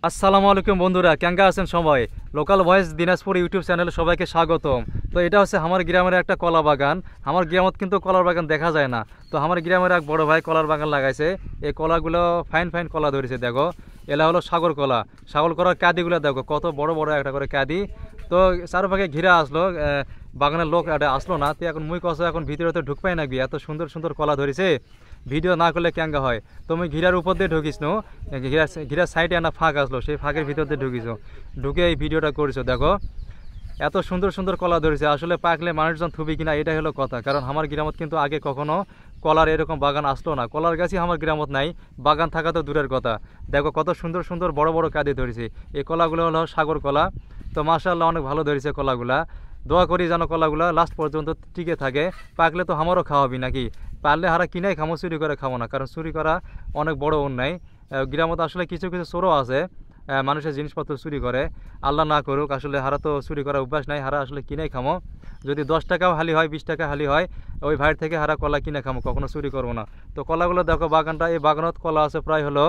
আসসালামু আলাইকুম বন্ধুরা, কেঙ্গা আছেন সবাই? লোকাল ভয়েস দিনাজপুর ইউটিউব চ্যানেলে সবাইকে স্বাগতম। তো এটা হচ্ছে আমার গ্রামের একটা কলা বাগান। আমার গ্রামত কিন্তু কলার বাগান দেখা যায় না। তো আমার গ্রামের এক বড় ভাই কলার বাগান লাগাইছে। এই কলাগুলো ফাইন ফাইন কলা ধরেছে, দেখো এলা হলো সাগর কলা। সাগর কলার কাঁদিগুলো দেখো কত বড় বড় একটা করে কাঁদি। তো চারপাশে ঘিরা আসলো, বাগানের লোক এটা আসলো না। তো এখন মুই কষা এখন ভিতরে তো ঢুকপাই না, গিয়ে এত সুন্দর সুন্দর কলা ধরেছে, ভিডিও না করলে কেঙ্গা হয়। তুমি ঘিরার উপর দিয়ে ঢুকিস নো, ঘিরার সাইডে একটা ফাঁক আসলো, সেই ফাঁকের ভিতর দিয়ে ঢুকিস, ঢুকে এই ভিডিওটা করেছো। দেখো এত সুন্দর সুন্দর কলা ধরেছে, আসলে পাকলে মানুষজন থুবি কিনা এটাই হলো কথা। কারণ আমার গ্রামত কিন্তু আগে কখনো কলার এরকম বাগান আসলো না, কলার গাছই আমার গ্রামত নাই, বাগান থাকা তো দূরের কথা। দেখো কত সুন্দর সুন্দর বড় বড় কাঁদি ধরেছে। এই কলাগুলো হলো সাগর কলা। তো মাশাআল্লাহ অনেক ভালো ধরেছে কলাগুলা। দোয়া করি যেন কলাগুলা লাস্ট পর্যন্ত টিকে থাকে। পাকলে তো আমারও খাওয়াবি নাকি? পারলে হারা কিনাই খামো, চুরি করে খাবো না, কারণ চুরি করা অনেক বড় অন্যায়। গ্রামত আসলে কিছু কিছু চোরও আছে, মানুষের জিনিসপত্র চুরি করে। আল্লাহ না করুক, আসলে হারা তো চুরি করার অভ্যাস নাই, হারা আসলে কিনাই খামো। যদি 10 টাকাও হালি হয়, 20 টাকা হালি হয়, ওই ভাইয়ের থেকে হারা কলা কিনে খামো, কখনো চুরি করবো না। তো কলাগুলো দেখো, বাগানটা, এই বাগানত কলা আছে প্রায় হলো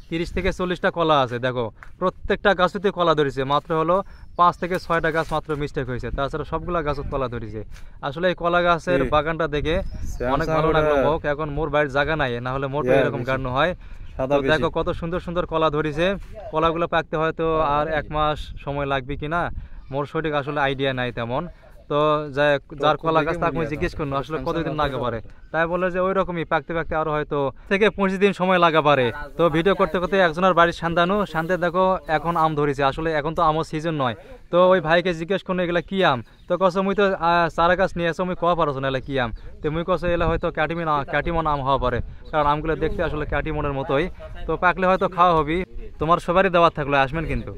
30 থেকে 40টা কলা আছে। দেখো প্রত্যেকটা গাছতে কলা ধরেছে, মাত্র হলো 5 থেকে 6টা গাছ মাত্র মিস্টেক হয়েছে, তাছাড়া সবগুলা গাছত কলা ধরেছে। আসলে এই কলা গাছের বাগানটা দেখে অনেক ভালো লাগলো। হোক এখন মোর বাড়ির জায়গা নাই, না হলে মোর এরকম গাড়নো হয়। তো দেখো কত সুন্দর সুন্দর কলা ধরেছে। কলাগুলো পাকতে হয়তো আর 1 মাস সময় লাগবে কিনা মোর সঠিক আসলে আইডিয়া নাই তেমন। তো যার কলা গাছ তাকে আমি জিজ্ঞেস করলো আসলে কতদিন লাগা পারে, তাই বলে যে ওই রকমই পাকতে পাকতে আরো হয়তো থেকে 25 দিন সময় লাগা পারে। তো ভিডিও করতে করতে একজনের বাড়ির সান্দানু শান্তে দেখো এখন আম ধরেছে, আসলে এখন তো আমও সিজন নয়। তো ওই ভাইকে জিজ্ঞেস করলো এগুলা কি আম? তো কস মুই তো চারা গাছ নিয়ে আসো, মুই কওয়া পারছো না এলা কি আম। তো মুই কস এলা হয়তো ক্যাটিমন আম হওয়া পারে, কারণ আমগুলো দেখতে আসলে ক্যাটিমনের মতোই। তো পাকলে হয়তো খাওয়া হবি। তোমার সবারই দেওয়ার থাকলো, আসবেন কিন্তু।